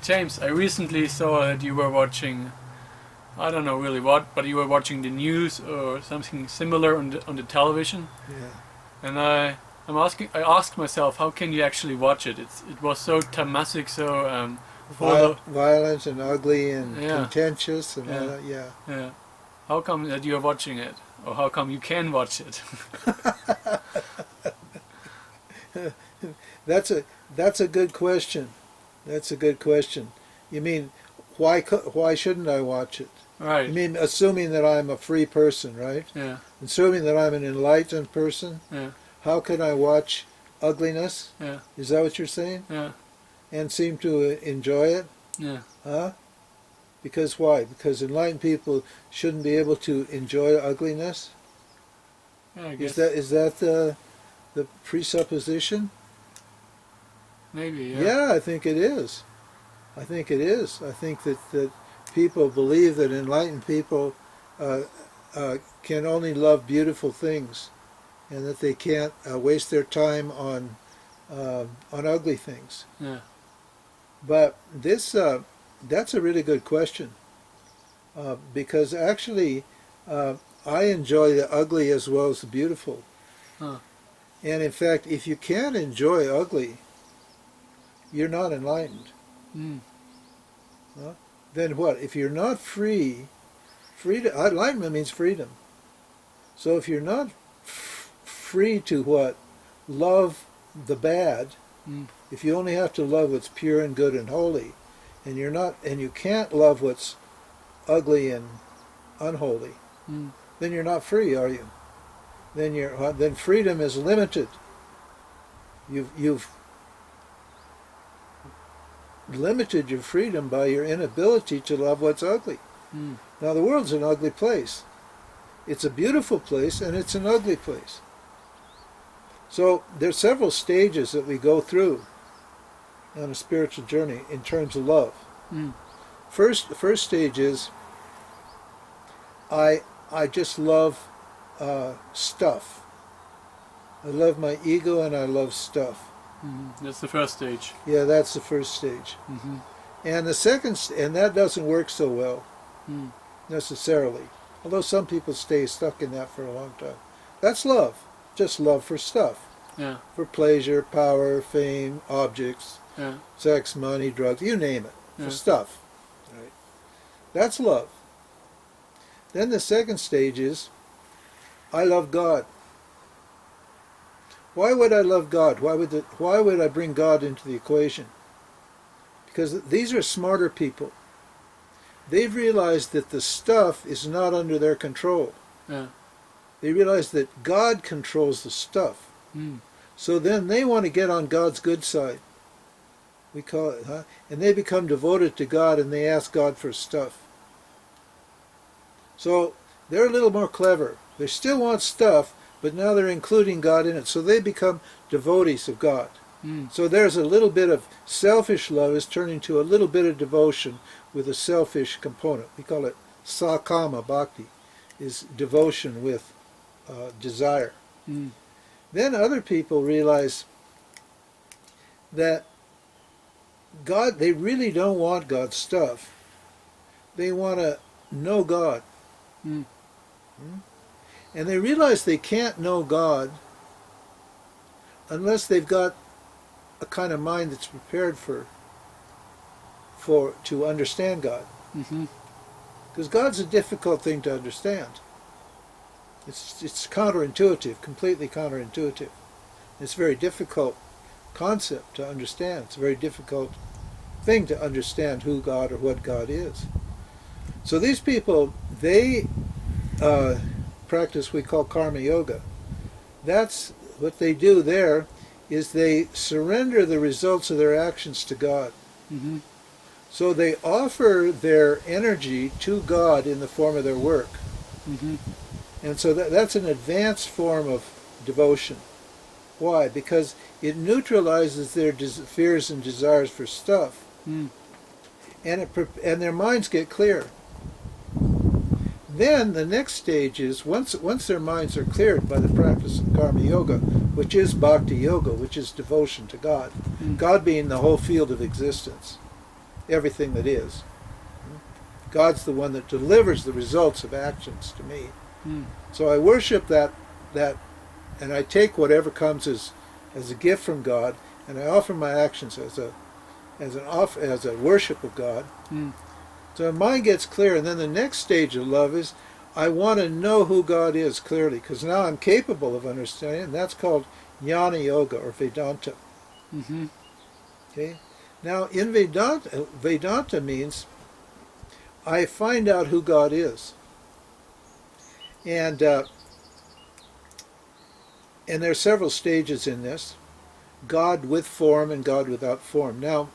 James, I recently saw that you were watching, I don't know really what, but you were watching the news or something similar on the television. Yeah. And I asked myself, how can you actually watch it? It was so tamasic, so Violent and ugly and Yeah. contentious and all Yeah. that. Yeah. yeah. How come that you're watching it, or how come you can watch it? That's a good question. That's a good question. You mean why shouldn't I watch it? Right. You mean assuming that I'm a free person, right? Yeah. Assuming that I'm an enlightened person. Yeah. How can I watch ugliness? Yeah. Is that what you're saying? Yeah. And seem to enjoy it? Yeah. Huh? Because why? Because enlightened people shouldn't be able to enjoy ugliness? Yeah. I guess. Is that the presupposition? Maybe. Yeah. Yeah, I think it is. I think it is. I think that people believe that enlightened people can only love beautiful things, and that they can't waste their time on ugly things. Yeah. But that's a really good question, because actually I enjoy the ugly as well as the beautiful. Huh. And in fact, if you can't enjoy ugly, you're not enlightened. Mm. Then what? If you're not free, enlightenment means freedom. So if you're not free to what? Love the bad, if you only have to love what's pure and good and holy, and you can't love what's ugly and unholy, then you're not free, are you? Then freedom is limited. You've limited your freedom by your inability to love what's ugly. Now the world's an ugly place. It's a beautiful place and it's an ugly place. So there's several stages that we go through on a spiritual journey in terms of love. The first stage is I just love stuff. I love my ego and I love stuff. That's the first stage. Yeah, that's the first stage. And the second, and that doesn't work so well necessarily. Although some people stay stuck in that for a long time. That's love, just love for stuff, Yeah. for pleasure, power, fame, objects, Yeah. sex, money, drugs, you name it, Yeah. for stuff. Right? That's love. Then the second stage is, I love God. Why would I love God? Why would I bring God into the equation? Because these are smarter people. They've realized that the stuff is not under their control. Yeah. They realize that God controls the stuff. So then they want to get on God's good side. We call it, huh? And they become devoted to God and they ask God for stuff. So they're a little more clever. They still want stuff, but now they're including God in it. So they become devotees of God. So there's a little bit of selfish love is turning to a little bit of devotion with a selfish component. We call it sakama bhakti, is devotion with desire. Then other people realize that God, they really don't want God's stuff. They want to know God. And they realize they can't know God unless they've got a kind of mind that's prepared to understand God. Because God's a difficult thing to understand. It's counterintuitive, completely counterintuitive. It's a very difficult concept to understand. It's a very difficult thing to understand who God or what God is. So these people, they practice we call karma yoga. That's what they do there, is they surrender the results of their actions to God. So they offer their energy to God in the form of their work. And so that's an advanced form of devotion. Why? Because it neutralizes their fears and desires for stuff. And their minds get clear. Then the next stage is, once their minds are cleared by the practice of karma yoga, which is bhakti yoga, which is devotion to God, God being the whole field of existence. everything that is. God's the one that delivers the results of actions to me. So I worship that, and I take whatever comes as a gift from God, and I offer my actions as a worship of God. So my mind gets clear, and then the next stage of love is I want to know who God is clearly, because now I'm capable of understanding, and that's called Jnana Yoga or Vedanta. Okay. Now in Vedanta means I find out who God is. And there are several stages in this. God with form and God without form. Now,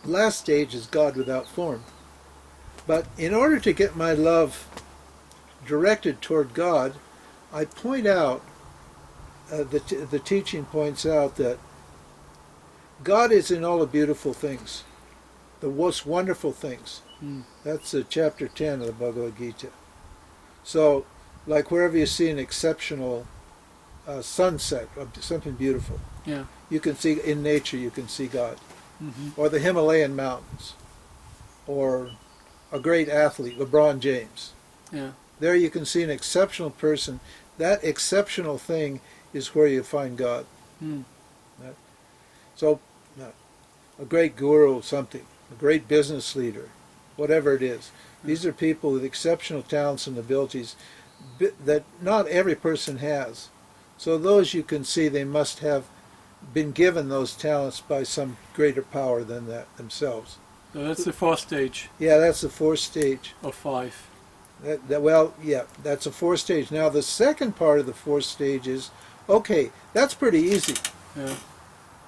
last stage is God without form. But in order to get my love directed toward God, I point out, the teaching points out that God is in all the beautiful things, the most wonderful things. That's chapter 10 of the Bhagavad Gita. So, like wherever you see an exceptional sunset, something beautiful, you can see in nature, you can see God. Or the Himalayan mountains, or a great athlete, LeBron James. There you can see an exceptional person. That exceptional thing is where you find God. So, a great guru, something, a great business leader, whatever it is. These are people with exceptional talents and abilities that not every person has. So those you can see, they must have been given those talents by some greater power than that themselves. So that's the fourth stage. Yeah, that's the fourth stage. Of 5. Well, yeah, that's a fourth stage. Now the second part of the fourth stage is, okay, that's pretty easy.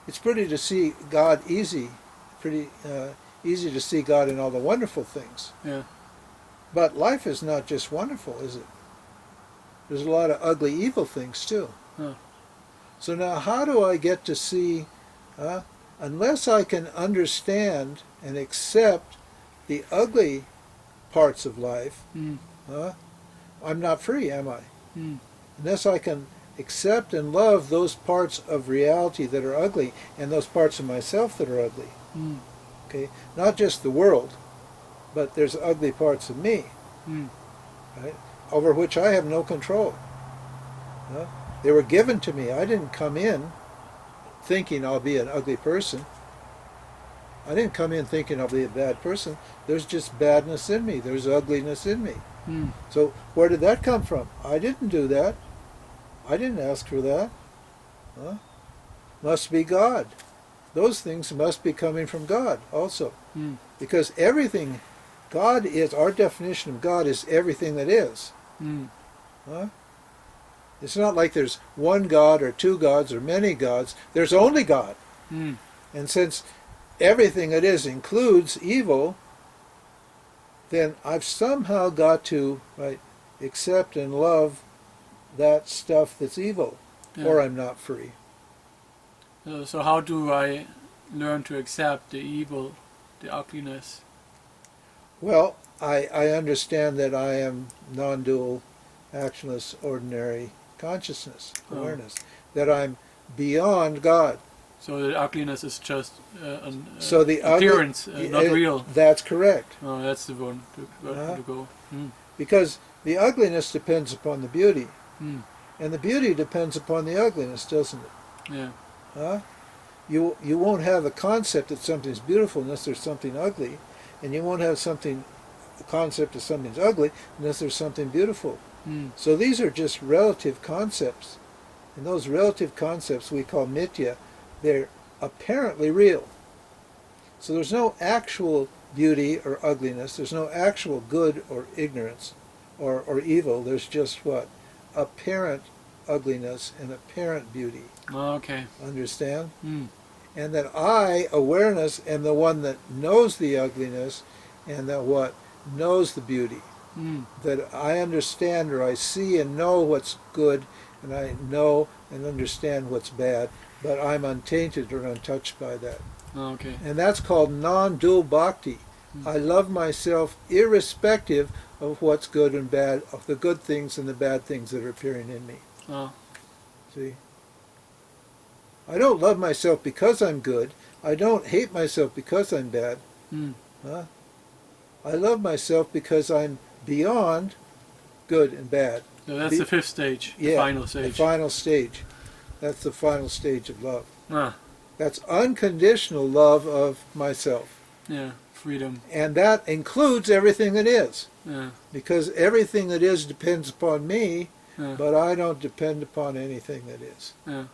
It's pretty to see God easy, pretty easy to see God in all the wonderful things. But life is not just wonderful, is it? There's a lot of ugly, evil things too. So now how do I get to see, unless I can understand and accept the ugly parts of life, I'm not free, am I? Unless I can accept and love those parts of reality that are ugly and those parts of myself that are ugly. Okay, not just the world, but there's ugly parts of me, right, over which I have no control. They were given to me. I didn't come in thinking I'll be an ugly person. I didn't come in thinking I'll be a bad person. There's just badness in me. There's ugliness in me. So where did that come from? I didn't do that. I didn't ask for that. Must be God. Those things must be coming from God also. Because everything, God is, our definition of God is everything that is. It's not like there's one God or two gods or many gods. There's only God. And since everything that is includes evil, then I've somehow got to accept and love that stuff that's evil, or I'm not free. So how do I learn to accept the evil, the ugliness? Well, I understand that I am non-dual, actionless, ordinary consciousness, awareness, that I'm beyond God. So the ugliness is just an the appearance, not real. That's correct. Oh, that's the one to go. Because the ugliness depends upon the beauty. And the beauty depends upon the ugliness, doesn't it? You won't have a concept that something's beautiful unless there's something ugly, and you won't have a concept that something's ugly unless there's something beautiful. So these are just relative concepts, and those relative concepts we call mithya. They're apparently real. So there's no actual beauty or ugliness. There's no actual good or ignorance or evil. There's just what? Apparent ugliness and apparent beauty. Okay. Understand? And that I, awareness, am the one that knows the ugliness and that what? Knows the beauty. That I understand or I see and know what's good and I know and understand what's bad, but I'm untainted or untouched by that. Okay. And that's called non-dual bhakti. I love myself irrespective of what's good and bad, of the good things and the bad things that are appearing in me. See? I don't love myself because I'm good. I don't hate myself because I'm bad. Mm. Huh? I love myself because I'm beyond good and bad. So that's the fifth stage, the Yeah, final stage. the final stage. That's the final stage of love. Ah, That's unconditional love of myself. yeah, freedom. And that includes everything that is. Yeah, Because everything that is depends upon me, yeah, but I don't depend upon anything that is. yeah,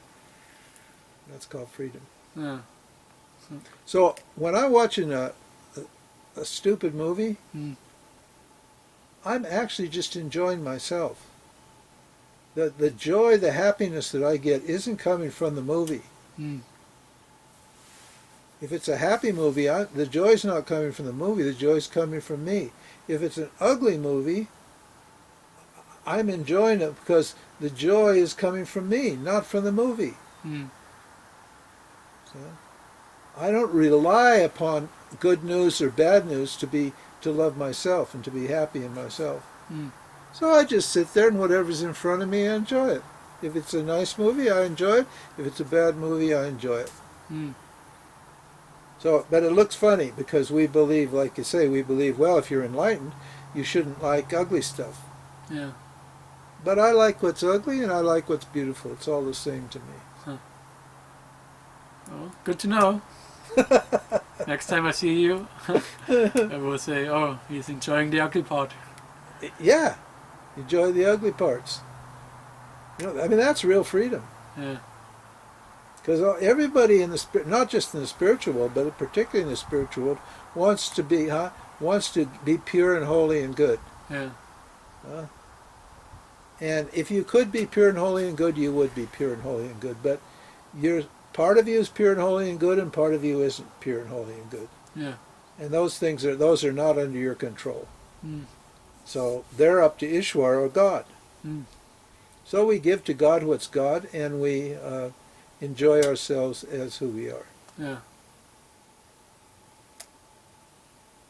That's called freedom. yeah. So when I'm watching a stupid movie, Mm. I'm actually just enjoying myself. The joy, the happiness that I get isn't coming from the movie. Mm. If it's a happy movie, the joy's not coming from the movie, the joy's coming from me. If it's an ugly movie, I'm enjoying it because the joy is coming from me, not from the movie. Mm. So, I don't rely upon good news or bad news to love myself and to be happy in myself. Mm. So I just sit there and whatever's in front of me, I enjoy it. If it's a nice movie, I enjoy it. If it's a bad movie, I enjoy it. Mm. So, but it looks funny because we believe, like you say, we believe, well, if you're enlightened, you shouldn't like ugly stuff. Yeah. But I like what's ugly and I like what's beautiful. It's all the same to me. Oh, good to know. Next time I see you, I will say, oh, he's enjoying the ugly part. Yeah, enjoy the ugly parts. You know, I mean, that's real freedom. Yeah. Because everybody in the spirit, not just in the spiritual world, but particularly in the spiritual world, wants to be pure and holy and good. Yeah. And if you could be pure and holy and good, you would be pure and holy and good. But part of you is pure and holy and good, and part of you isn't pure and holy and good. Yeah. And those are not under your control. Mm. So they're up to Ishwar or God. Mm. So we give to God what's God, and we enjoy ourselves as who we are. Yeah.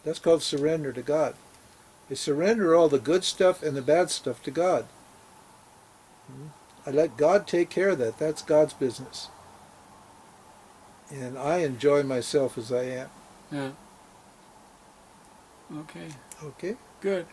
That's called surrender to God. You surrender all the good stuff and the bad stuff to God. I let God take care of that. That's God's business. And I enjoy myself as I am. Yeah. Okay. Okay? Good.